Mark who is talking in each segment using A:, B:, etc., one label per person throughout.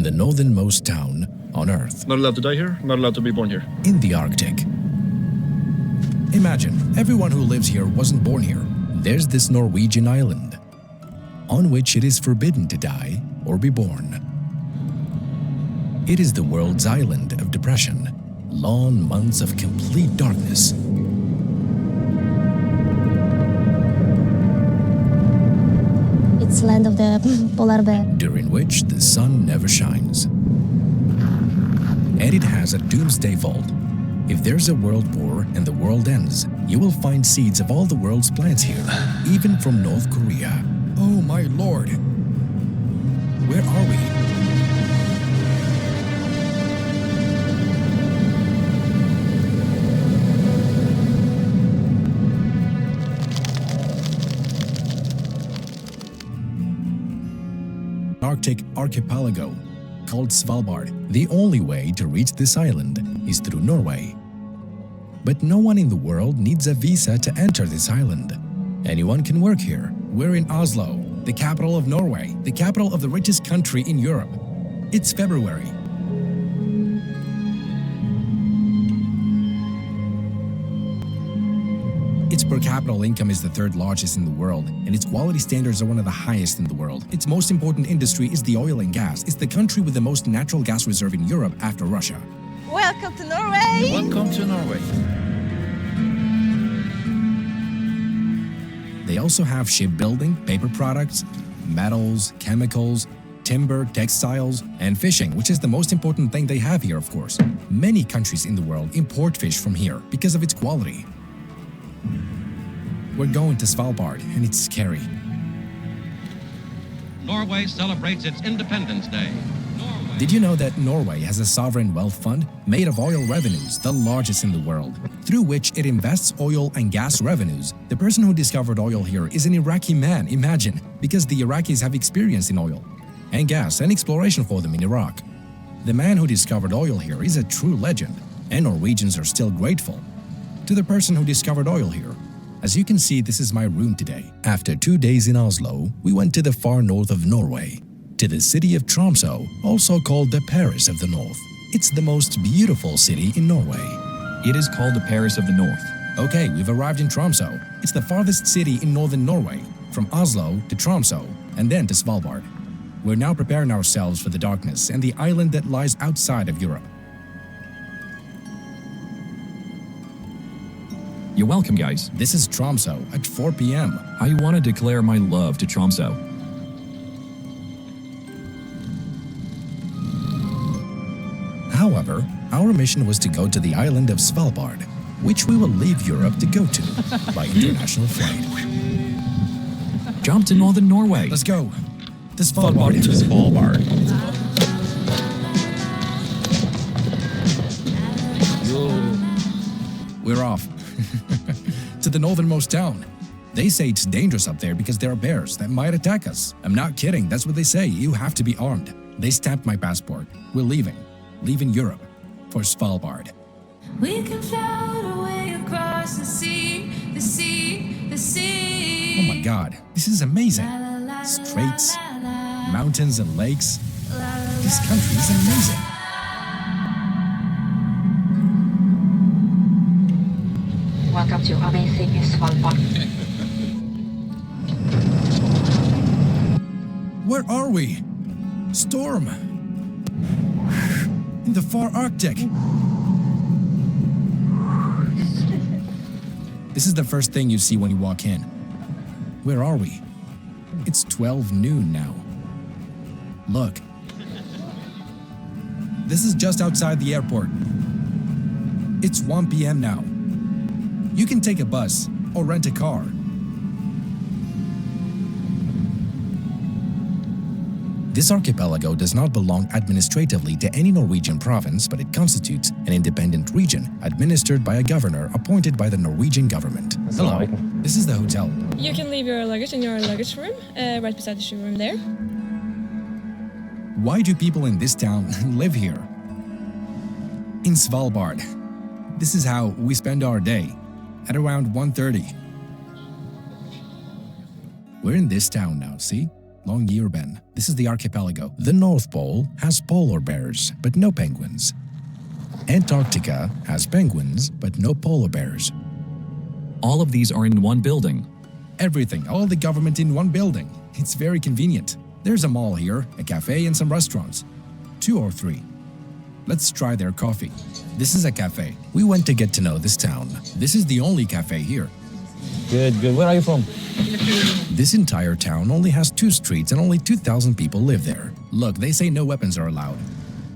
A: in the northernmost town on Earth.
B: Not allowed to die here, not allowed to be born here.
A: In the Arctic. Imagine, everyone who lives here wasn't born here. There's this Norwegian island, on which it is forbidden to die or be born. It is the world's island of depression, long months of complete darkness.
C: It's land of the polar bear.
A: During which the sun never shines. And it has a Doomsday vault. If there's a world war and the world ends, you will find seeds of all the world's plants here, even from North Korea. Oh my lord! Where are we? Arctic archipelago called Svalbard. The only way to reach this island is through Norway. But no one in the world needs a visa to enter this island. Anyone can work here. We're in Oslo, the capital of Norway, the capital of the richest country in Europe. It's February. Its per capita income is the third largest in the world, and its quality standards are one of the highest in the world. Its most important industry is the oil and gas. It's the country with the most natural gas reserve in Europe after Russia.
D: Welcome to Norway!
B: Welcome to Norway.
A: They also have shipbuilding, paper products, metals, chemicals, timber, textiles, and fishing, which is the most important thing they have here, of course. Many countries in the world import fish from here because of its quality. We're going to Svalbard, and it's scary.
E: Norway celebrates its Independence Day.
A: Did you know that Norway has a sovereign wealth fund made of oil revenues, the largest in the world, through which it invests oil and gas revenues? The person who discovered oil here is an Iraqi man, imagine, because the Iraqis have experience in oil and gas and exploration for them in Iraq. The man who discovered oil here is a true legend, and Norwegians are still grateful to the person who discovered oil here. As you can see, this is my room today. After 2 days in Oslo, we went to the far north of Norway, to the city of Tromsø, also called the Paris of the North. It's the most beautiful city in Norway.
F: It is called the Paris of the North.
A: Okay, we've arrived in Tromsø. It's the farthest city in northern Norway, from Oslo to Tromsø, and then to Svalbard. We're now preparing ourselves for the darkness and the island that lies outside of Europe.
F: You're welcome, guys.
A: This is Tromsø at 4 p.m.
F: I want to declare my love to Tromsø.
A: However, our mission was to go to the island of Svalbard, which we will leave Europe to go to by international flight.
F: Jump to northern Norway.
A: Let's go. To Svalbard.
B: To Svalbard.
A: We're off. To the northernmost town. They say it's dangerous up there because there are bears that might attack us. I'm not kidding, that's what they say. You have to be armed. They stamped my passport. We're leaving Europe for Svalbard.
G: We can float away across the sea, the sea, the sea.
A: Oh my god, this is amazing. Straits, mountains and lakes. This country is amazing.
H: Welcome to amazing Svalbard.
A: Where are we? Storm. In the far Arctic. This is the first thing you see when you walk in. Where are we? It's 12 noon now. Look. This is just outside the airport. It's 1 p.m. now. You can take a bus or rent a car. This archipelago does not belong administratively to any Norwegian province, but it constitutes an independent region administered by a governor appointed by the Norwegian government. Hello, this is the hotel.
I: You can leave your luggage in your luggage room, right beside the shoe room there.
A: Why do people in this town live here? In Svalbard. This is how we spend our day, at around 1:30. We're in this town now, see? Longyearbyen. This is the archipelago. The North Pole has polar bears, but no penguins. Antarctica has penguins, but no polar bears.
F: All of these are in one building.
A: Everything, all the government in one building. It's very convenient. There's a mall here, a cafe, and some restaurants. 2 or 3. Let's try their coffee. This is a cafe. We went to get to know this town. This is the only cafe here.
J: Good. Where are you from?
A: This entire town only has 2 streets and only 2,000 people live there. Look, they say no weapons are allowed.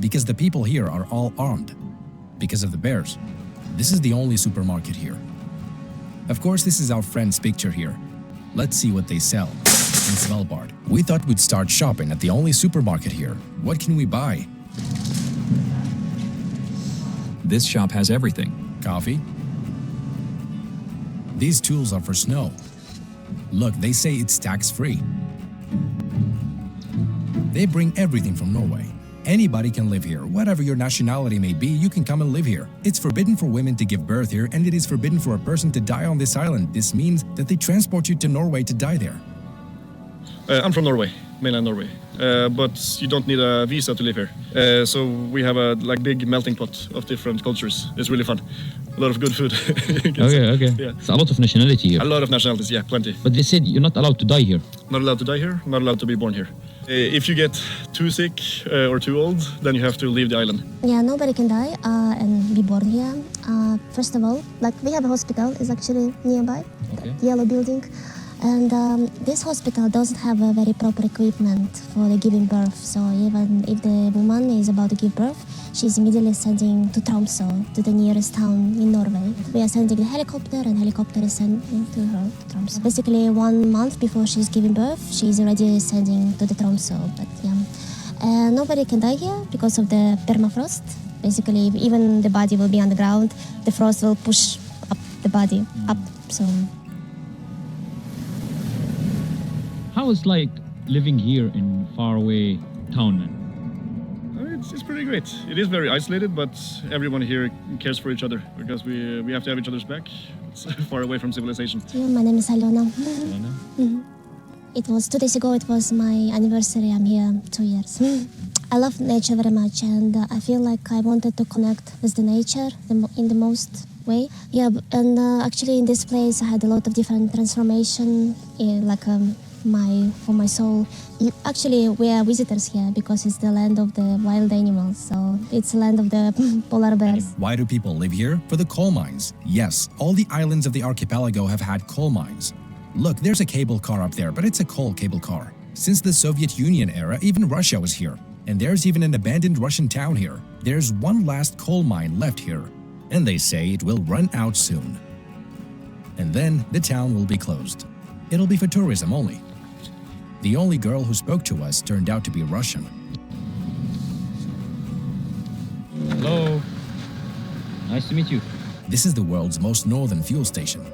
A: Because the people here are all armed. Because of the bears. This is the only supermarket here. Of course, this is our friend's picture here. Let's see what they sell. In Svalbard. We thought we'd start shopping at the only supermarket here. What can we buy?
F: This shop has everything.
A: Coffee. These tools are for snow. Look, they say it's tax-free. They bring everything from Norway. Anybody can live here. Whatever your nationality may be, you can come and live here. It's forbidden for women to give birth here, and it is forbidden for a person to die on this island. This means that they transport you to Norway to die there.
B: I'm from Norway, mainland Norway, but you don't need a visa to live here. So we have a big melting pot of different cultures. It's really fun. A lot of good food.
J: Okay.
B: Yeah.
J: It's a lot of nationality here.
B: A lot of nationalities, yeah, plenty.
J: But they said you're not allowed to die here.
B: Not allowed to die here, not allowed to be born here. If you get too sick or too old, then you have to leave the island.
C: Yeah, nobody can die and be born here. First of all, we have a hospital, it's actually nearby, the yellow building. And this hospital doesn't have a very proper equipment for the giving birth. So even if the woman is about to give birth, she's immediately sending to Tromsø, to the nearest town in Norway. We are sending the helicopter, and helicopter is sending to her to Tromsø. Basically, 1 month before she's giving birth, she's already sending to the Tromsø. But yeah, nobody can die here because of the permafrost. Basically, even the body will be on the ground, the frost will push up the body up. So.
J: How is living here in faraway town?
B: It's pretty great. It is very isolated, but everyone here cares for each other because we have to have each other's back. It's far away from civilization.
C: Yeah, my name is Alona. It was 2 days ago. It was my anniversary. I'm here 2 years. I love nature very much, and I feel like I wanted to connect with the nature in the most way. Yeah, and actually in this place I had a lot of different transformation, for my soul. Actually, we are visitors here because it's the land of the wild animals, so it's the land of the polar bears.
A: Why do people live here? For the coal mines. Yes, all the islands of the archipelago have had coal mines. Look, there's a cable car up there, but it's a coal cable car. Since the Soviet Union era, even Russia was here. And there's even an abandoned Russian town here. There's one last coal mine left here. And they say it will run out soon. And then the town will be closed. It'll be for tourism only. The only girl who spoke to us turned out to be Russian.
J: Hello. Nice to meet you.
A: This is the world's most northern fuel station.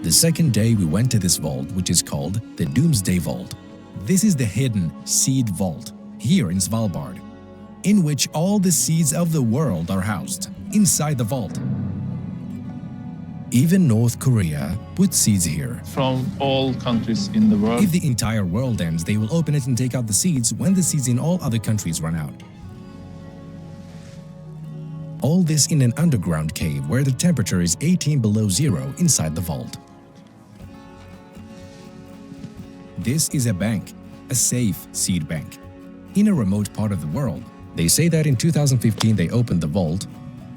A: The second day we went to this vault, which is called the Doomsday Vault. This is the hidden seed vault here in Svalbard, in which all the seeds of the world are housed inside the vault. Even North Korea puts seeds here.
K: From all countries in the world.
A: If the entire world ends, they will open it and take out the seeds when the seeds in all other countries run out. All this in an underground cave where the temperature is 18 below zero inside the vault. This is a bank, a safe seed bank, in a remote part of the world. They say that in 2015 they opened the vault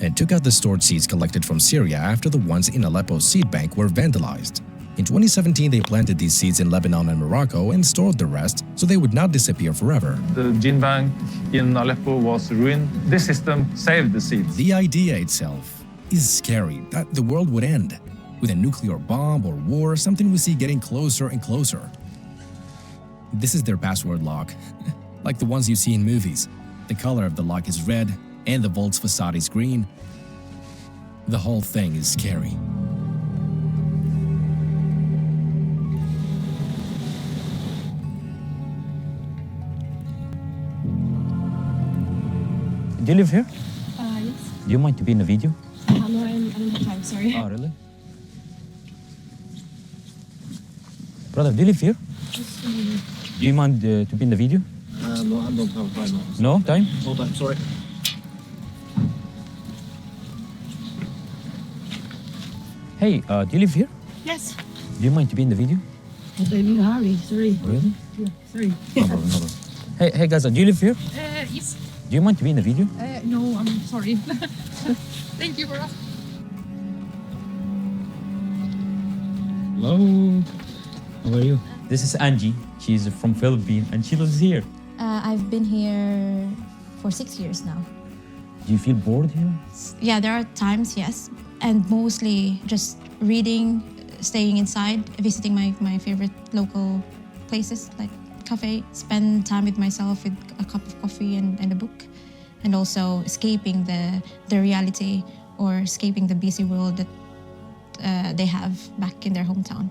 A: and took out the stored seeds collected from Syria after the ones in Aleppo's seed bank were vandalized. In 2017 they planted these seeds in Lebanon and Morocco and stored the rest so they would not disappear forever.
K: The gene bank in Aleppo was ruined. This system saved the seeds.
A: The idea itself is scary, that the world would end with a nuclear bomb or war, something we see getting closer and closer. This is their password lock, like the ones you see in movies. The color of the lock is red and the vault's facade is green. The whole thing is scary.
J: Do you live here?
I: Yes.
J: Do you mind to be in a video?
I: No, I don't have time, sorry.
J: Oh, really? Brother, do you live here? Do you mind to be in the video?
B: No, I don't have time.
J: No time?
B: No time, sorry.
J: Hey, do you live here?
D: Yes.
J: Do you mind to be in the video?
D: But I'm in a hurry, sorry.
J: Really?
D: Yeah, sorry.
J: No problem, no problem. Hey guys, do you live here?
D: Yes.
J: Do you mind to be in the video?
D: No, I'm sorry. Thank you for asking.
J: Hello. How are you? This is Angie. She's from Philippines and she lives here.
L: I've been here for 6 years now.
J: Do you feel bored here?
L: Yeah, there are times, yes. And mostly just reading, staying inside, visiting my favorite local places like cafe, spend time with myself with a cup of coffee and a book. And also escaping the reality or escaping the busy world that they have back in their hometown.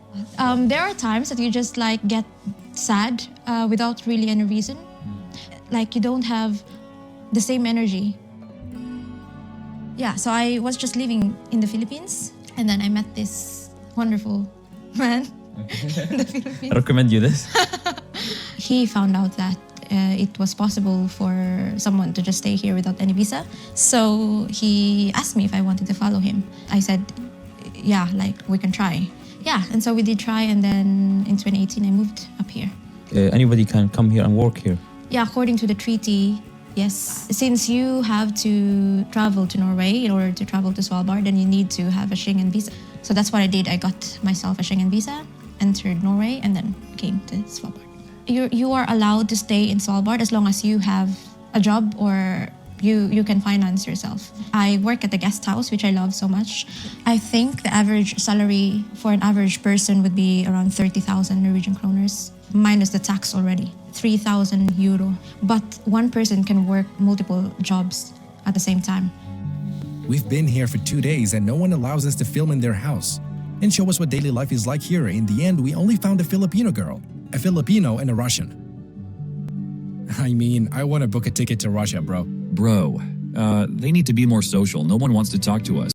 L: There are times that you just like get sad without really any reason. Like you don't have the same energy. Yeah, so I was just living in the Philippines and then I met this wonderful man in the Philippines.
J: I recommend you this.
L: He found out that it was possible for someone to just stay here without any visa. So he asked me if I wanted to follow him. I said, yeah, like we can try. Yeah, and so we did try, and then in 2018 I moved up here.
J: Anybody can come here and work here?
L: Yeah, according to the treaty, yes. Since you have to travel to Norway in order to travel to Svalbard, then you need to have a Schengen visa. So that's what I did. I got myself a Schengen visa, entered Norway, and then came to Svalbard. You are allowed to stay in Svalbard as long as you have a job or you can finance yourself. I work at the guest house, which I love so much. I think the average salary for an average person would be around 30,000 Norwegian kroners, minus the tax already, 3,000 euro. But one person can work multiple jobs at the same time.
A: We've been here for 2 days and no one allows us to film in their house and show us what daily life is like here. In the end, we only found a Filipino girl, a Filipino and a Russian. I mean, I want to book a ticket to Russia, bro.
F: Bro, they need to be more social. No one wants to talk to us.